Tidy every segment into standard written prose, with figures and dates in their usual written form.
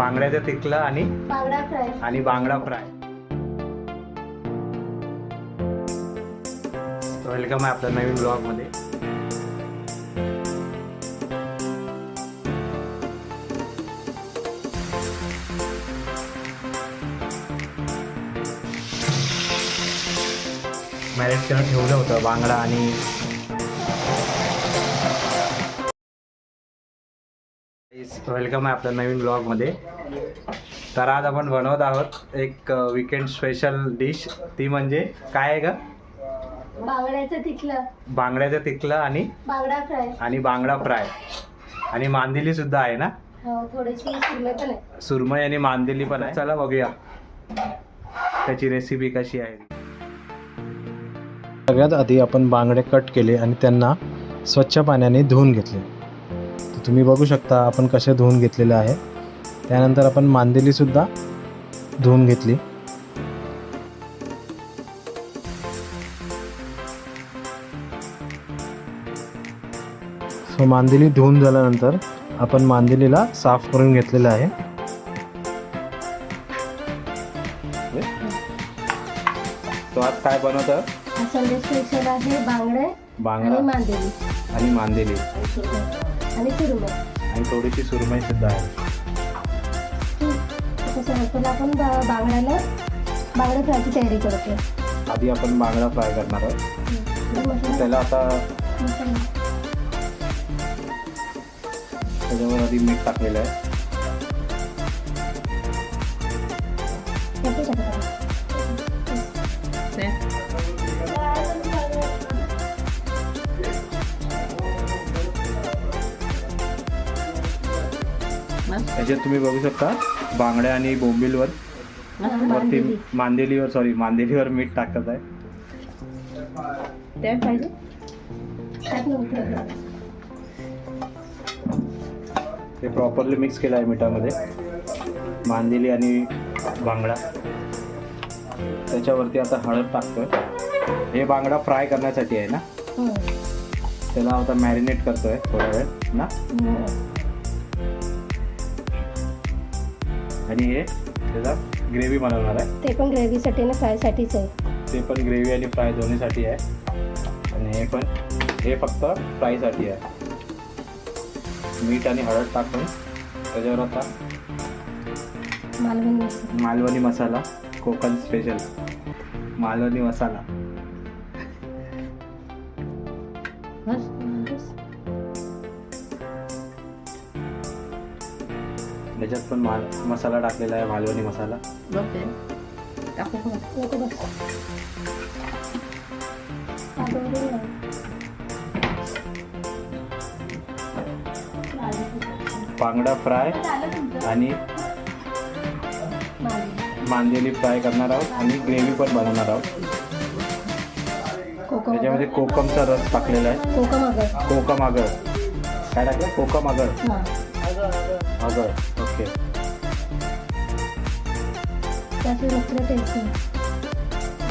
बांगड्याचं तिकलं आणि बांगडा फ्राय. बांगडा फ्राय. वेलकम आहे आपल्या नवीन ब्लॉगमध्ये. मॅरिनेट करून ठेवलं होतं बांगडा आणि वेलकम आहे आपल्या नवीन ब्लॉगमध्ये. तर आज आपण बनवत आहोत एक वीकेंड स्पेशल डिश. ती म्हणजे काय आहे का? बांगड्याचं तिकलं. बांगड्याचं तिकलं आणि बांगडा फ्राय. बांगडा फ्राय आणि मांदेली सुद्धा आहे ना. हो, थोडीशी सुरमई पण आहे. सुरमई आणि मांदेली पण आहे. चला बघूया त्याची रेसिपी कशी आहे. सगळ्यात आधी आपण बांगडे कट केले आणि त्यांना स्वच्छ पाण्याने धुवून घेतले. तर तुम्ही बघू शकता आपण कसे धुवून घेतलेले आहे. त्यानंतर आपण मांदेली सुद्धा धुवून घेतली. सो मांदेली धुवून झाल्यानंतर आपण मांदेलीला साफ करून घेतलेलं आहे. तो आज काय बनवतं? संडे स्पेशल आहे बांगडे बांगडा आणि मांदेली आणि मांदेली आणि सुरमई. आणि थोडीशी सुरमई सुद्धा आहे. त्याच्यानंतर आपण बांगड्याला बांगडा फ्रायची तयारी करतो. आधी आपण बांगडा फ्राय करणार आहोत. त्याला आता त्याच्यावर आधी मीठ टाकलेलं आहे. त्याच्यात तुम्ही बघू शकता बांगड्या आणि बोंबीलवर वरती मांदेलीवर मीठ टाकत आहे. ते प्रॉपरली मिक्स केलं आहे मिठामध्ये मांदेली आणि बांगडा. त्याच्यावरती आता हळद टाकतोय. हे बांगडा फ्राय करण्यासाठी आहे ना. त्याला आता मॅरिनेट करतोय थोडा वेळ ना. आणि हे त्याचा ग्रेव्ही बनवणार आहे. ते पण ग्रेव्हीसाठी आणि फ्रायसाठीच आहे. ते पण ग्रेव्ही आणि फ्राय दोन्हीसाठी आहे. आणि हे फक्त फ्रायसाठी आहे. मीठ आणि हळद टाकून त्याच्यावर आता मालवणी मसाला, कोकण स्पेशल मालवणी मसाला. त्याच्यात पण मसाला टाकलेला आहे, मालवणी मसाला. बांगडा फ्राय आणि मांदेली फ्राय करणार आहोत आणि ग्रेव्ही पण बनवणार आहोत. त्याच्यामध्ये कोकमचा रस टाकलेला आहे. कोकम आगळ काय टाकलं? कोकम आगळ. ओके.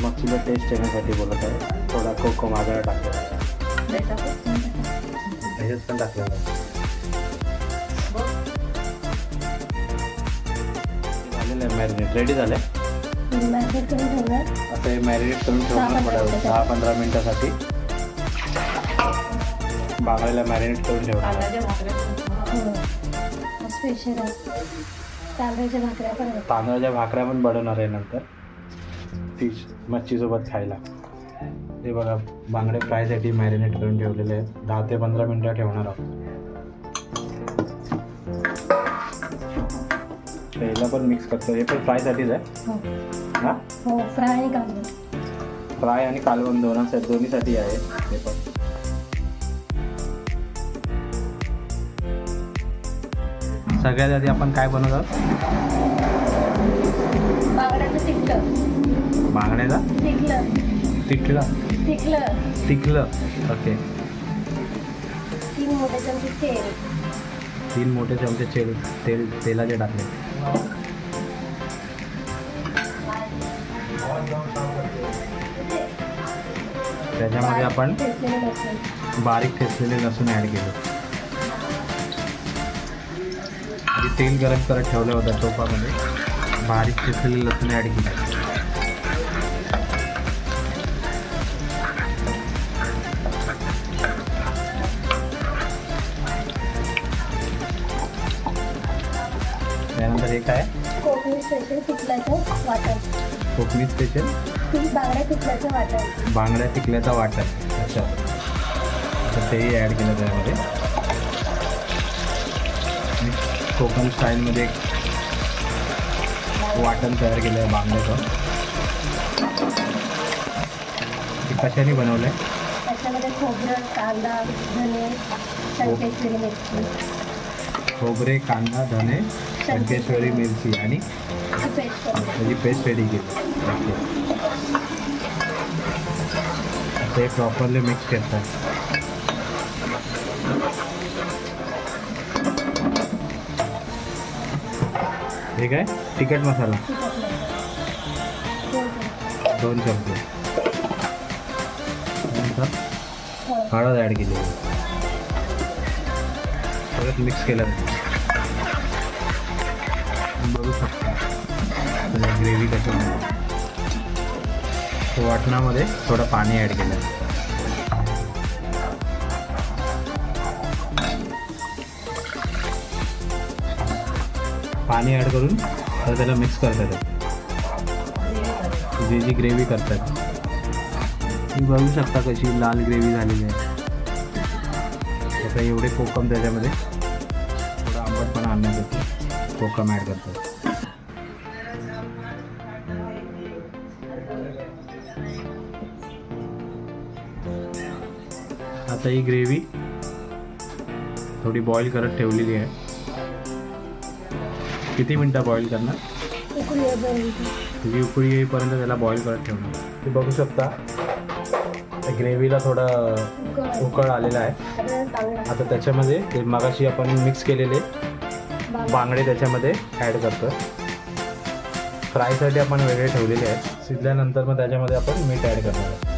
मच्छीला टेस्ट येण्यासाठी बोलत आहे. थोडा कोकम आगळ टाकलेला आहे. त्याच्यात पण टाकलेला आहे. झालेलं आहे मॅरिनेट. रेडी झालं आहे. आता हे मॅरिनेट करून ठेवणार पडावं 10-15 मिनिटासाठी. बांगड्याला मॅरिनेट करून ठेवणार. स्पेशल आहे. तांदळाच्या भाकऱ्या पण बनवणार आहे नंतर फिश मच्छीसोबत खायला. हे बघा बांगडे फ्रायसाठी मॅरिनेट करून ठेवलेले आहेत. 10 ते 15 मिनिटं ठेवणार आहोत. याला पण मिक्स करतो. हे पण फ्रायसाठीच आहे ना. फ्राय आणि कालवण दोन्हीसाठी आहे. हे पण सगळ्यात आधी आपण काय बनवतात? बांगड्याचं तिकलं. ओके. 3 मोठे चमचे तेलाचे टाकले. त्याच्यामध्ये आपण बारीक ठेचलेले लसूण ॲड केले. आधी तेल गरम करत ठेवलं होतं टोपामध्ये बारीक चिरलेले लसूण ॲड केले. त्यानंतर हे काय कोकणी स्पेशल पिठल्याचं वाटण. कोकणी स्पेशल बांगड्या पिठल्याचं वाटण. बांगड्या पिकल्याचा वाटण. अच्छा, तर तेही ॲड केलं त्यामध्ये. मी कोकण स्टाईलमध्ये एक वाटण तयार केलं आहे बांगड्याचं. ते कशाने बनवलं आहे? त्याच्यामध्ये खोबरं, कांदा, धने, शंकेश्वरी मिरची, खोबरे, कांदा, धने, शंकेश्वरी मिरची आणि पेस्ट करून त्याची पेस्ट रेडी केली. ओके, ते प्रॉपरली मिक्स करतात. हे काय तिखट मसाला 2 चमचे. नंतर हळद ॲड केली. परत मिक्स केलं. बघू शकता ग्रेव्ही कसं तो वाटणामध्ये थोडं पाणी ॲड केलं. पाणी ॲड करून तर त्याला मिक्स करतात. जी ग्रेव्ही करतात तुम्ही बघू शकता कशी लाल ग्रेव्ही झालेली आहे. आता एवढे कोकम त्याच्यामध्ये थोडा आंबटपणा आणण्यासाठी कोकम ॲड करतात. आता ही ग्रेव्ही थोडी बॉईल करत ठेवलेली आहे. किती मिनटं बॉईल करणार? तुझी उकळी येईपर्यंत त्याला बॉईल करत ठेवणार. तुम्ही बघू शकता त्या ग्रेव्हीला थोडा उकळ आलेला आहे. आता त्याच्यामध्ये ते मगाशी आपण मिक्स केलेले बांगडे त्याच्यामध्ये ॲड करतो. फ्रायसाठी आपण वेगळे ठेवलेले आहेत. शिजल्यानंतर मग त्याच्यामध्ये आपण मीठ ॲड करणार आहे.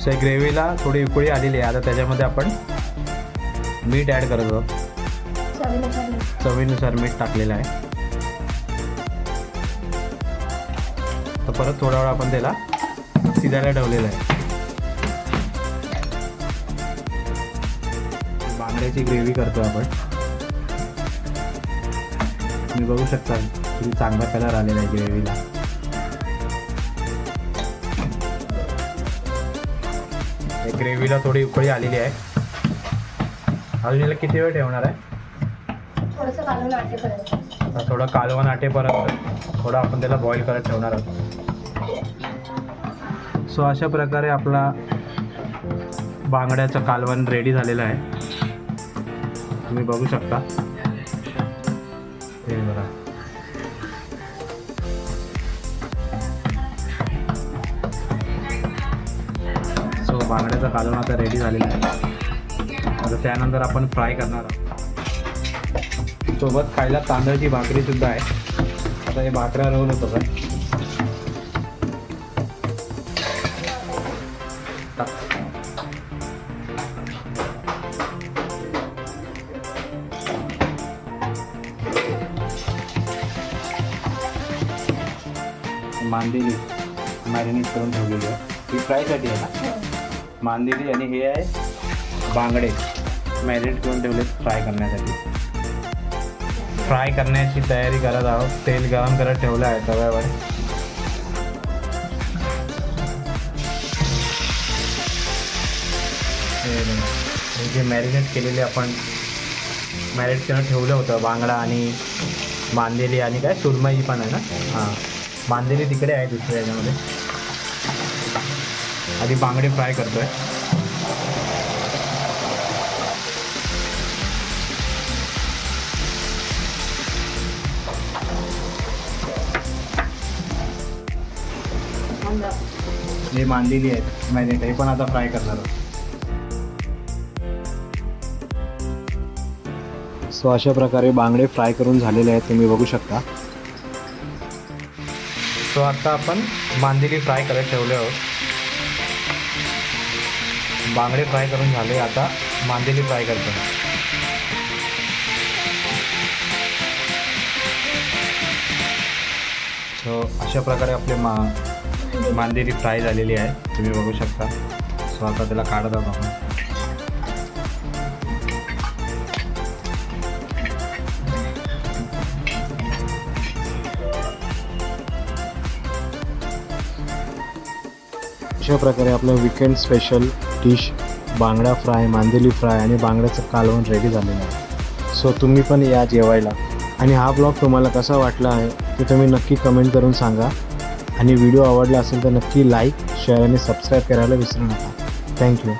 सो ग्रेव्हीला थोडी उकळी आलेली आहे. आता त्याच्यामध्ये आपण मीठ ॲड करतो. चवीनुसार मीठ टाकलेलं आहे. तर परत थोडा वेळ आपण त्याला शिजायला ठेवलेलं आहे. बांगड्याची ग्रेव्ही करतो आपण. तुम्ही बघू शकता किती चांगला कलर आलेला आहे ग्रेव्हीला. ग्रेव्हीला थोडी उकळी आलेली आहे. अजून याला किती वेळ ठेवणार आहे? थोडंसं कालवण आटेपर्यंत. थोडं कालवण आटेपर्यंत थोडं आपण त्याला बॉईल करत ठेवणार आहोत. सो अशा प्रकारे आपला बांगड्याचं कालवण रेडी झालेलं आहे. तुम्ही बघू शकता. हे बघा, सो बांगड्याचं कालवण आता रेडी झालेलं आहे. आता त्यानंतर आपण फ्राय करणार आहोत. सोबत खायला तांदळाची भाकरी सुद्धा आहे. आता हे भाकऱ्या रोल होतं का मांदेली मॅरिनेट करून ठेवलेली आहे. ही फ्रायसाठी आहे ना मांदेली. आणि हे आहे बांगडे मॅरिनेट करून ठेवले फ्राय करण्यासाठी. फ्राय करण्याची तयारी करत आहोत. तेल गरम करत ठेवलं आहे तव्यावर. हे जे मॅरिनेट केलेले आपण मॅरिनेट करून ठेवलं होतं बांगडा आणि मांदेली आणि काय सुरमई पण आहे ना. हां, मांदेली तिकडे आहे दुसऱ्या ह्याच्यामध्ये. आधी बांगडे फ्राय करतो आहे. हे मांदेली आहेत मॅरिनेट. हे पण आता फ्राय करणार आहोत. सो अशा प्रकारे बांगडे फ्राय करून झालेले आहेत. तुम्ही बघू शकता. सो आता आपण मांदेली फ्राय करत ठेवले आहोत. बांगडे फ्राय करून झाले. आता मांदेली फ्राय करतो. सो अशा प्रकारे आपले मांदेली फ्राय झालेली आहे, तुम्ही बघू शकता. सो आता त्याला काढत आहोत आपण. अशा प्रकारे आपलं वीकेंड स्पेशल डिश बांगडा फ्राय, मांदेली फ्राय आणि बांगड्याचं कालवण रेडी झालेलं आहे. सो तुम्ही पण या जेवायला. आणि हा ब्लॉग तुम्हाला कसा वाटला आहे ते तुम्ही नक्की कमेंट करून सांगा. आणि व्हिडिओ आवडला असेल तर नक्की लाईक, शेअर आणि सबस्क्राईब करायला विसरू नका. थँक्यू.